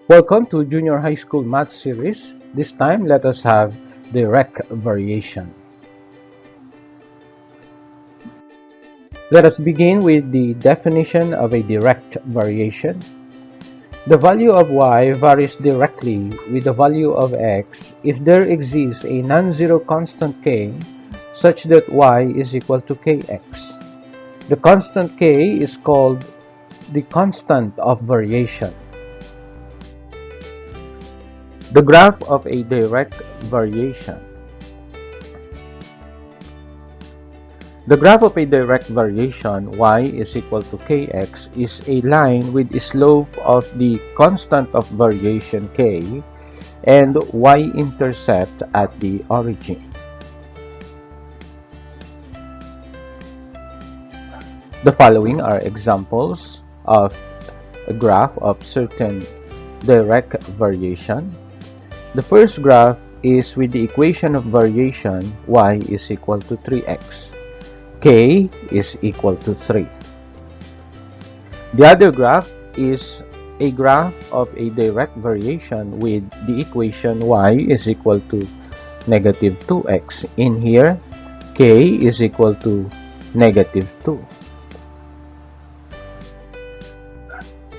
Welcome to Junior High School Math Series. This time, let us have direct variation. Let us begin with the definition of a direct variation. The value of y varies directly with the value of x if there exists a non-zero constant k such that y is equal to kx. The constant k is called the constant of variation. The graph of a direct variation. The graph of a direct variation y is equal to kx is a line with a slope of the constant of variation k and y-intercept at the origin. The following are examples of a graph of certain direct variation. The first graph is with the equation of variation y is equal to 3x. K is equal to 3. The other graph is a graph of a direct variation with the equation y is equal to negative 2x. In here, k is equal to negative 2.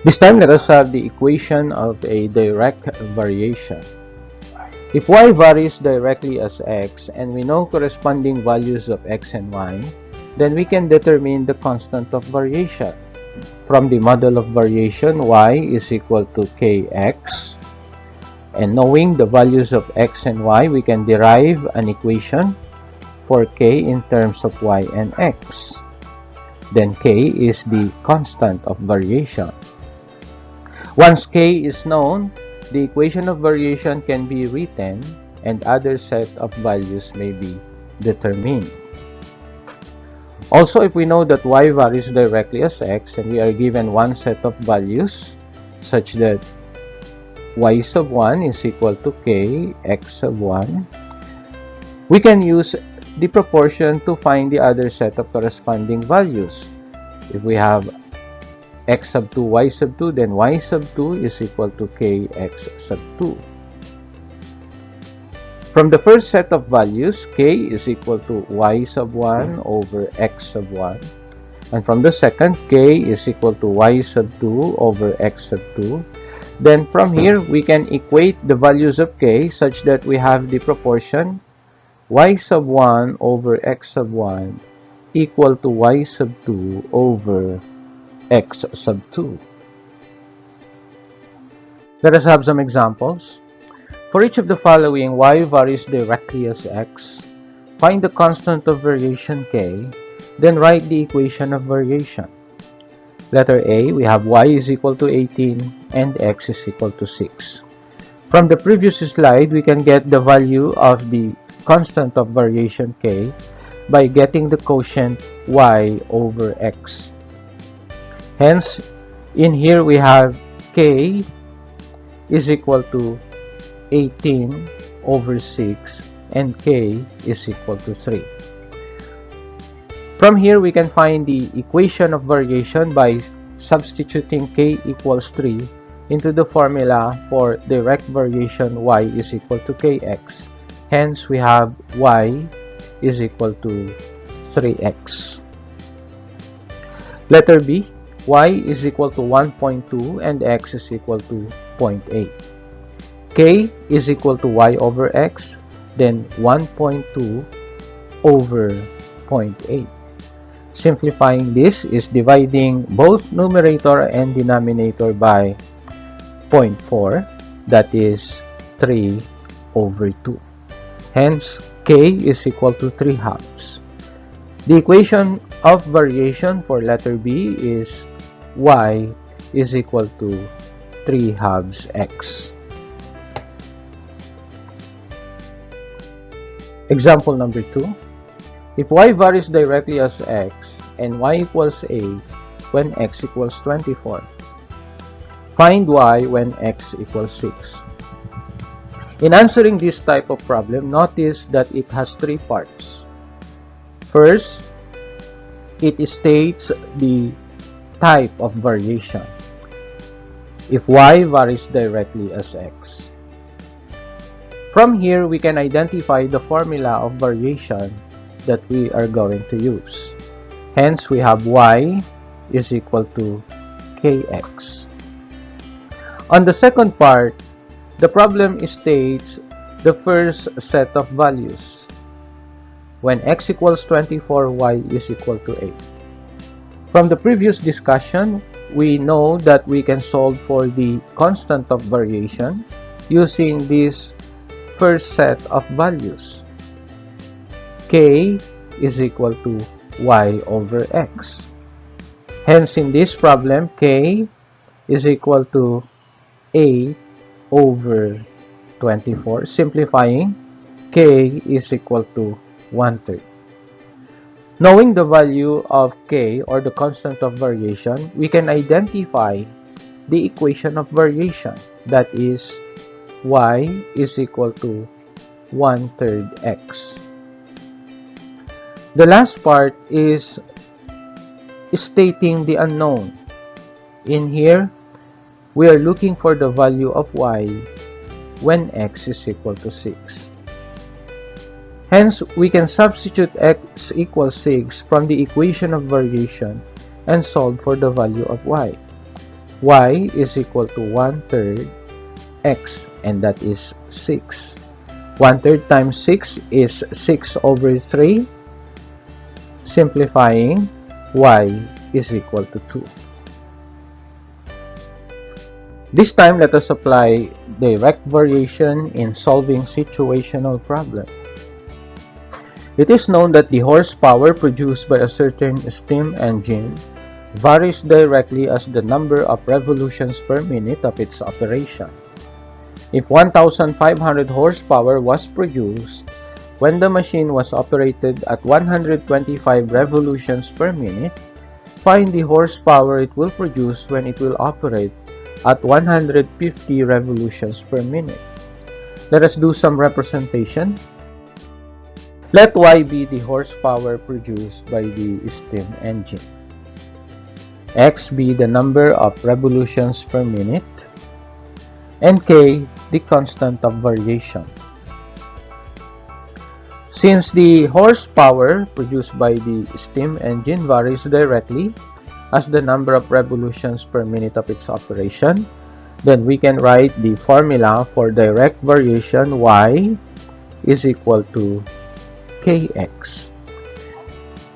This time, let us have the equation of a direct variation. If y varies directly as x and we know corresponding values of x and y, then we can determine the constant of variation. From the model of variation, y is equal to kx, and knowing the values of x and y, we can derive an equation for k in terms of y and x. Then k is the constant of variation. Once k is known, the equation of variation can be written and other set of values may be determined. Also, if we know that y varies directly as x and we are given one set of values such that y sub 1 is equal to k x sub 1, we can use the proportion to find the other set of corresponding values. If we have x sub 2, y sub 2, then y sub 2 is equal to kx sub 2. From the first set of values, k is equal to y sub 1 over x sub 1. And from the second, k is equal to y sub 2 over x sub 2. Then from here, we can equate the values of k such that we have the proportion y sub 1 over x sub 1 equal to y sub 2 over x sub 2. Let us have some examples. For each of the following, y varies directly as x. Find the constant of variation k, then write the equation of variation. Letter A, we have y is equal to 18 and x is equal to 6. From the previous slide, we can get the value of the constant of variation k by getting the quotient y over x. Hence, in here we have k is equal to 18 over 6 and k is equal to 3. From here, we can find the equation of variation by substituting k equals 3 into the formula for direct variation y is equal to kx. Hence, we have y is equal to 3x. Letter B, y is equal to 1.2 and x is equal to 0.8. K is equal to y over x, then 1.2 over 0.8. Simplifying this is dividing both numerator and denominator by 0.4, that is 3 over 2. Hence, k is equal to 3 halves. The equation of variation for letter B is y is equal to 3 halves x. Example number 2. If y varies directly as x and y equals 8 when x equals 24, find y when x equals 6. In answering this type of problem, notice that it has three parts. First, it states the type of variation. If y varies directly as x. From here, we can identify the formula of variation that we are going to use. Hence, we have y is equal to kx. On the second part, the problem states the first set of values. When x equals 24, y is equal to 8. From the previous discussion, we know that we can solve for the constant of variation using this first set of values. K is equal to y over x. Hence, in this problem, k is equal to 8 over 24. Simplifying, k is equal to 1/3. Knowing the value of k, or the constant of variation, we can identify the equation of variation, that is y is equal to 1/3 x. The last part is stating the unknown. In here, we are looking for the value of y when x is equal to 6. Hence, we can substitute x equals 6 from the equation of variation and solve for the value of y. Y is equal to 1/3 x, and that is 6. 1/3 times 6 is 6 over 3. Simplifying, y is equal to 2. This time, let us apply direct variation in solving situational problems. It is known that the horsepower produced by a certain steam engine varies directly as the number of revolutions per minute of its operation. If 1,500 horsepower was produced when the machine was operated at 125 revolutions per minute, find the horsepower it will produce when it will operate at 150 revolutions per minute. Let us do some representation. Let y be the horsepower produced by the steam engine, x be the number of revolutions per minute, and k the constant of variation. Since the horsepower produced by the steam engine varies directly as the number of revolutions per minute of its operation, then we can write the formula for direct variation. Y is equal to kx.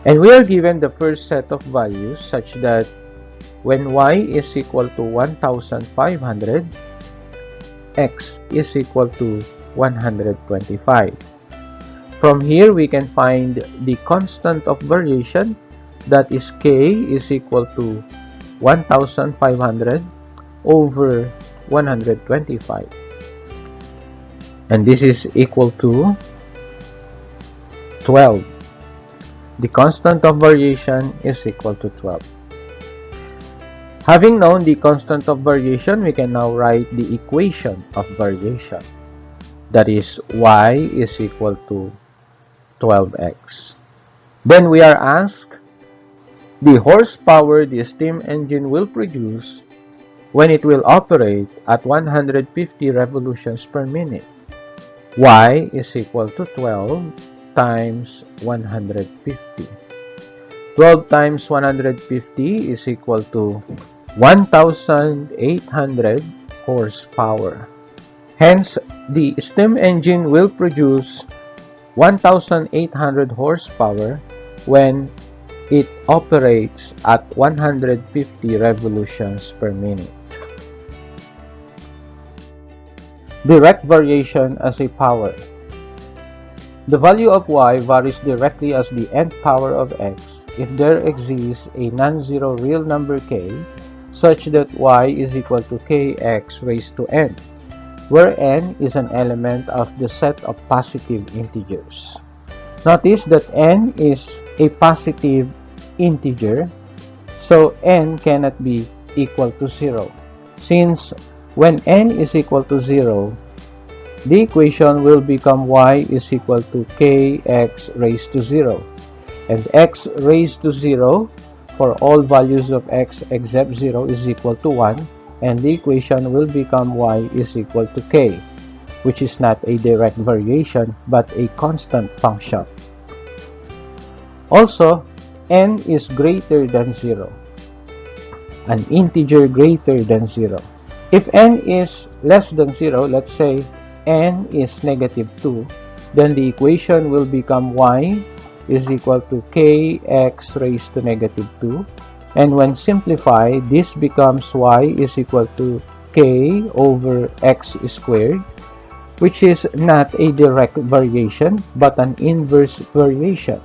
And we are given the first set of values such that when y is equal to 1,500, x is equal to 125. From here, we can find the constant of variation, that is k is equal to 1,500 over 125. And this is equal to 12. The constant of variation is equal to 12. Having known the constant of variation, we can now write the equation of variation. That is, y is equal to 12x. Then we are asked the horsepower the steam engine will produce when it will operate at 150 revolutions per minute. Y is equal to 12 times 150. 12 times 150 is equal to 1,800 horsepower. Hence, the steam engine will produce 1,800 horsepower when it operates at 150 revolutions per minute. Direct variation as a power. The value of y varies directly as the nth power of x if there exists a non-zero real number k such that y is equal to kx raised to n, where n is an element of the set of positive integers. Notice that n is a positive integer, so n cannot be equal to 0. Since when n is equal to 0, the equation will become y is equal to kx raised to 0. And x raised to 0 for all values of x except 0 is equal to 1. And the equation will become y is equal to k, which is not a direct variation but a constant function. Also, n is greater than 0, an integer greater than 0. If n is less than 0, let's say n is negative 2, then the equation will become y is equal to kx raised to negative 2. And when simplified, this becomes y is equal to k over x squared, which is not a direct variation but an inverse variation.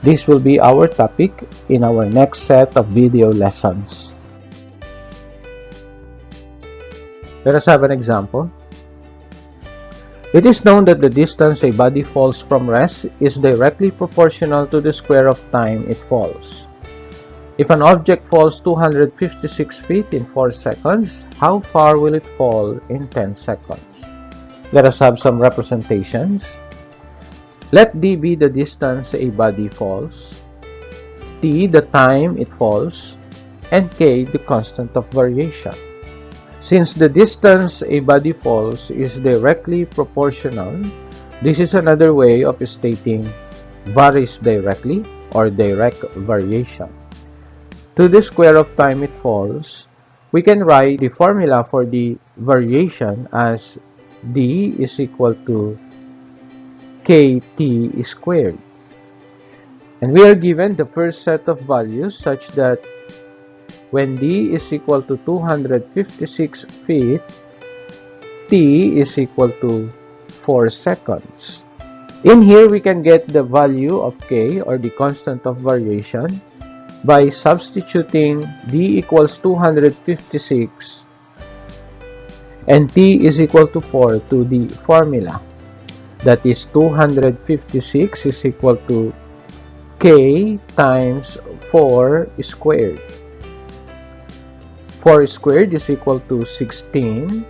This will be our topic in our next set of video lessons. Let us have an example. It is known that the distance a body falls from rest is directly proportional to the square of time it falls. If an object falls 256 feet in 4 seconds, how far will it fall in 10 seconds? Let us have some representations. Let d be the distance a body falls, t the time it falls, and k the constant of variation. Since the distance a body falls is directly proportional, this is another way of stating varies directly or direct variation. To the square of time it falls, we can write the formula for the variation as d is equal to kt squared. And we are given the first set of values such that when d is equal to 256 feet, t is equal to 4 seconds. In here, we can get the value of k, or the constant of variation, by substituting d equals 256 and t is equal to 4 to the formula. That is 256 is equal to k times 4 squared. 4 squared is equal to 16.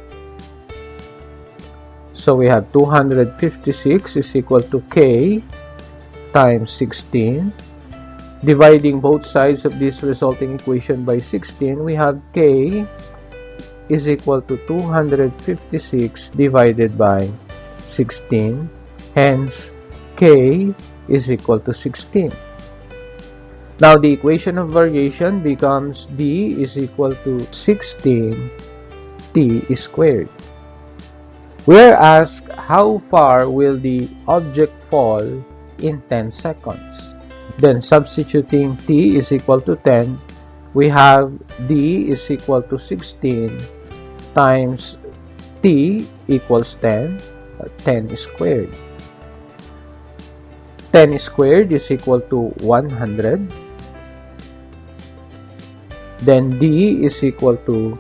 So we have 256 is equal to k times 16. Dividing both sides of this resulting equation by 16, we have k is equal to 256 divided by 16. Hence, k is equal to 16. Now, the equation of variation becomes d is equal to 16 t squared. We are asked how far will the object fall in 10 seconds. Then substituting t is equal to 10, we have d is equal to 16 times t equals 10, 10 squared. 10 squared is equal to 100. Then d is equal to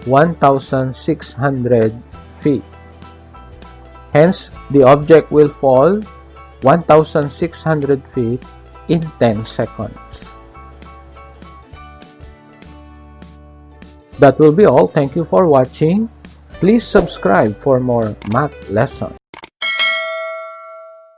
1,600 feet. Hence, the object will fall 1,600 feet in 10 seconds. That will be all. Thank you for watching. Please subscribe for more math lessons.